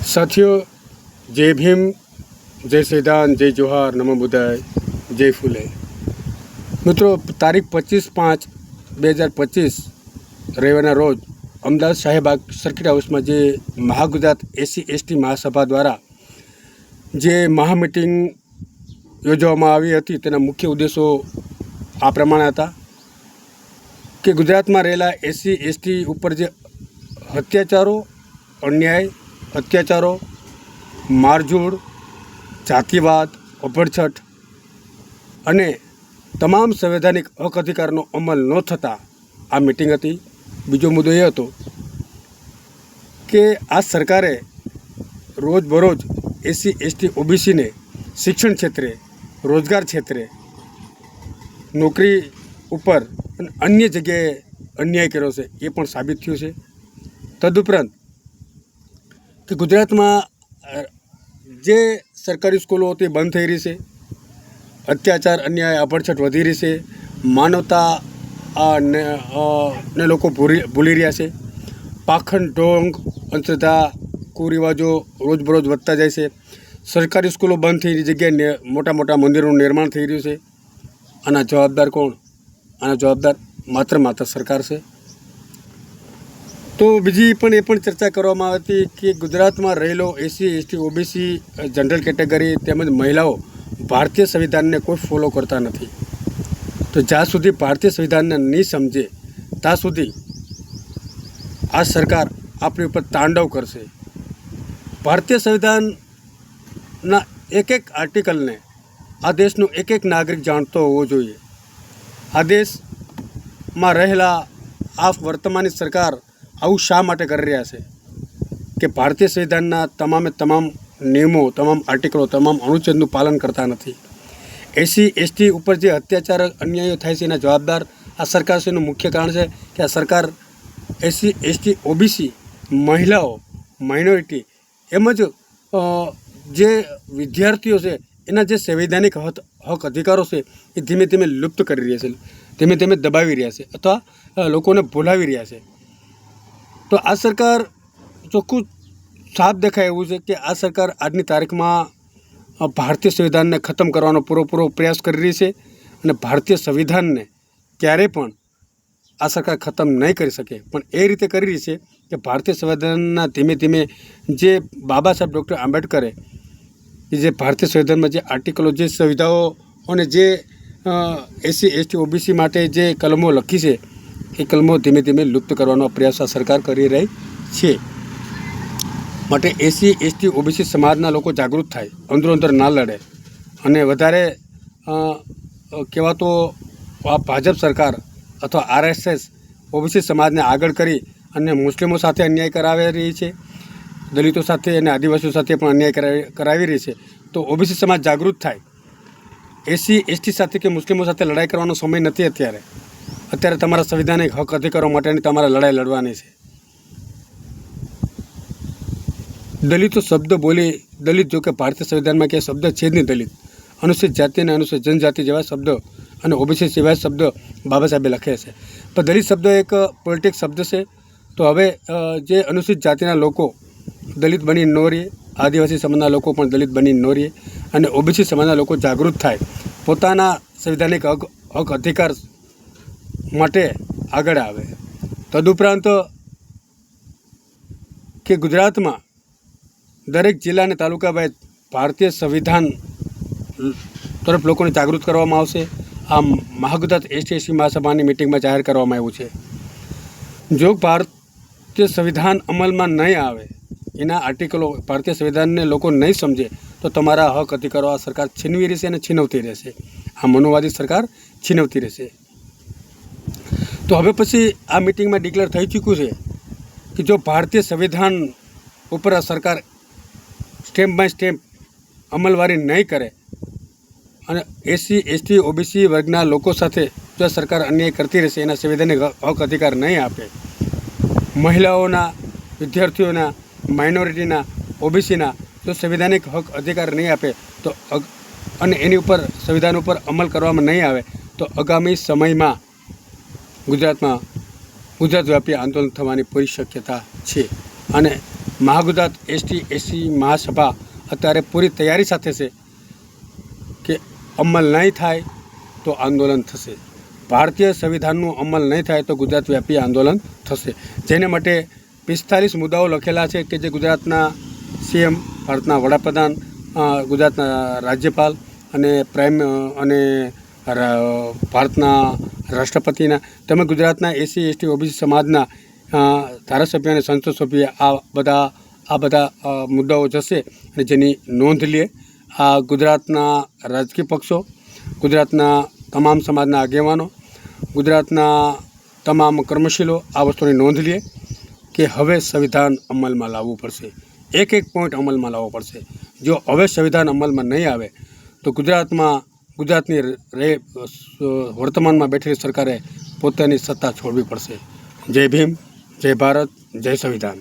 साथियों, जय भीम, जय संविधान, जय जोहार, नमो बुद्धाय, जय फूले। मित्रों, तारीख 25/5/2025 रविवाરના રોજ અમદાવાદ શાહીબાગ સર્કિટ હાઉસમાં જે મહાગુજરાત SC/ST મહાસભા દ્વારા જે મહામીટિંગ યોજવામાં આવી હતી તેના મુખ્ય ઉદ્દેશો આ પ્રમાણે હતા કે ગુજરાતમાં રહેલા SC/ST ઉપર જે અત્યાચારો, અન્યાય, અત્યાચારો, મારઝૂડ, જાતિવાદ, અભડછટ અને તમામ સંવૈધાનિક હક અધિકારનો અમલ ન થતાં આ મિટિંગ હતી। બીજો મુદ્દો એ હતો કે આ સરકારે રોજબરોજ SC/ST OBCને શિક્ષણ ક્ષેત્રે, રોજગાર ક્ષેત્રે, નોકરી ઉપર અને અન્ય જગ્યાએ અન્યાય કર્યો છે એ પણ સાબિત થયું છે। તદુપરાંત કે ગુજરાતમાં જે સરકારી સ્કૂલો હતી બંધ થઈ રહી છે, અત્યાચાર, અન્યાય, અભડછટ વધી રહી છે, માનવતા ને લોકો ભૂલી રહ્યા છે, પાખંડ, ઢોંગ, અંધશ્રદ્ધા, કુરિવાજો રોજબરોજ વધતા જાય છે, સરકારી સ્કૂલો બંધ થઈ જગ્યાએ મોટા મોટા મંદિરોનું નિર્માણ થઈ રહ્યું છે। આના જવાબદાર કોણ? આના જવાબદાર માત્ર સરકાર છે। તો બીજી પણ એ પણ ચર્ચા કરવામાં આવી હતી કે ગુજરાતમાં રહેલો SC/ST OBC જનરલ કેટેગરી તેમજ મહિલાઓ ભારતીય સંવિધાનને કોઈ ફોલો કરતા નથી। તો જ્યાં સુધી ભારતીય સંવિધાનને નહીં સમજે ત્યાં સુધી આ સરકાર આપણી ઉપર તાંડવ કરશે। ભારતીય સંવિધાનના એક આર્ટિકલને આ દેશનો એક નાગરિક જાણતો હોવો જોઈએ। આ દેશમાં રહેલા આ વર્તમાનની સરકાર આવું શા માટે કરી રહ્યા છે કે ભારતીય સંવિધાનના તમામ નિયમો, તમામ આર્ટિકલો, તમામ અનુચ્છેદનું પાલન કરતા નથી। SC/ST ઉપર જે અત્યાચાર, અન્યાયો થાય છે એના જવાબદાર આ સરકાર છે। એનું મુખ્ય કારણ છે કે આ સરકાર SC/ST OBC, મહિલાઓ, માઇનોરિટી એમજ જે વિદ્યાર્થીઓ છે એના જે સંવૈધાનિક હક અધિકારો છે એ ધીમે ધીમે લુપ્ત કરી રહ્યા છે, ધીમે ધીમે દબાવી રહ્યા છે અથવા લોકોને ભૂલાવી રહ્યા છે। તો આ સરકાર ચોખ્ખું સાફ દેખાય એવું છે કે આ સરકાર આજની તારીખમાં ભારતીય સંવિધાનને ખતમ કરવાનો પૂરો પ્રયાસ કરી રહી છે અને ભારતીય સંવિધાનને ક્યારેય પણ આ સરકાર ખતમ નહીં કરી શકે, પણ એ રીતે કરી રહી છે કે ભારતીય સંવિધાનના ધીમે ધીમે જે બાબા સાહેબ ડૉક્ટર આંબેડકરે જે ભારતીય સંવિધાનમાં જે આર્ટિકલો, જે સુવિધાઓ અને જે SC/ST OBC માટે જે કલમો લખી છે એ કલમો ધીમે ધીમે લુપ્ત કરવાનો પ્રયાસ આ સરકાર કરી રહી છે। માટે SC/ST OBC સમાજના લોકો જાગૃત થાય, અંદર ના લડે અને વધારે કહેવાતો આ ભાજપ સરકાર અથવા RSS OBC સમાજને આગળ કરી અને મુસ્લિમો સાથે અન્યાય કરાવી રહી છે, દલિતો સાથે અને આદિવાસીઓ સાથે પણ અન્યાય કરાવી રહી છે। તો OBC સમાજ જાગૃત થાય। SC/ST સાથે કે મુસ્લિમો સાથે લડાઈ કરવાનો સમય નથી। અત્યારે તમારા સંવિધાનિક હક અધિકારો માટેની તમારે લડાઈ લડવાની છે। દલિતો શબ્દ બોલી, દલિત જો કે ભારતીય સંવિધાનમાં ક્યાંય શબ્દ છે જ નહીં દલિત, અનુસૂચિત જાતિ અને અનુસૂચિત જનજાતિ જેવા શબ્દ અને OBC સિવાય શબ્દ બાબા સાહેબે લખે છે, પણ દલિત શબ્દ એક પોલિટિક્સ શબ્દ છે। તો હવે જે અનુસૂચિત જાતિના લોકો દલિત બની ન રહે, આદિવાસી સમાજના લોકો પણ દલિત બની ન રહે અને OBC સમાજના લોકો જાગૃત થાય, પોતાના સંવિધાનિક હક અધિકાર માટે આગળ આવે। તદુપરાંત કે ગુજરાતમાં દરેક જિલ્લા અને તાલુકા બાદ ભારતીય સંવિધાન તરફ લોકોને જાગૃત કરવામાં આવશે। આ મહાગુજરાત SC/ST મહાસભાની મિટિંગમાં જાહેર કરવામાં આવ્યું છે। જો ભારતીય સંવિધાન અમલમાં નહીં આવે, એના આર્ટિકલો, ભારતીય સંવિધાનને લોકો નહીં સમજે તો તમારા હક અધિકારો આ સરકાર છીનવી રહેશે અને છીનવતી રહેશે। આ મનોવાદી સરકાર છીનવતી રહેશે। તો હવે પછી આ મિટિંગમાં ડિક્લેર થઈ ચૂક્યું છે કે જો ભારતીય સંવિધાન ઉપર આ સરકાર સ્ટેપ બાય સ્ટેપ અમલવારી નહીં કરે અને SC/ST OBC વર્ગના લોકો સાથે જો સરકાર અન્યાય કરતી રહેશે, એના સંવિધાનિક હક અધિકાર નહીં આપે, મહિલાઓના, વિદ્યાર્થીઓના, માઇનોરિટીના, OBCના જો સંવિધાનિક હક અધિકાર નહીં આપે તો અને એની ઉપર સંવિધાન ઉપર અમલ કરવામાં નહીં આવે તો આગામી સમયમાં ગુજરાતમાં ગુજરાત વ્યાપી આંદોલન થવાની પૂરી શક્યતા છે અને મહાગુજરાત ST/SC મહાસભા અત્યારે પૂરી તૈયારી સાથે છે કે અમલ નહીં થાય તો આંદોલન થશે. ભારતીય સંવિધાનનું અમલ નહીં થાય તો ગુજરાત વ્યાપી આંદોલન થશે. જેને માટે 45 મુદ્દાઓ લખેલા છે કે જે ગુજરાતના CM, ભારતના વડાપ્રધાન, ગુજરાતના રાજ્યપાલ અને ભારતના રાષ્ટ્રપતિના તેમજ ગુજરાતના SC/ST OBC સમાજના ધારાસભ્ય અને સંસદ સભ્ય આ બધા મુદ્દાઓ જશે અને જેની નોંધ લે. આ ગુજરાતના રાજકીય પક્ષો, ગુજરાતના તમામ સમાજના આગેવાનો, ગુજરાતના તમામ કર્મશીલો આ વસ્તુની નોંધ લે કે હવે સંવિધાન અમલમાં લાવવું પડશે. એક પોઈન્ટ અમલમાં લાવવો પડશે. જો હવે સંવિધાન અમલમાં નહીં આવે તો ગુજરાતની વર્તમાનમાં બેઠેલી સરકારે પોતાની સત્તા છોડવી પડશે. જય ભીમ, જય ભારત, જય સંવિધાન.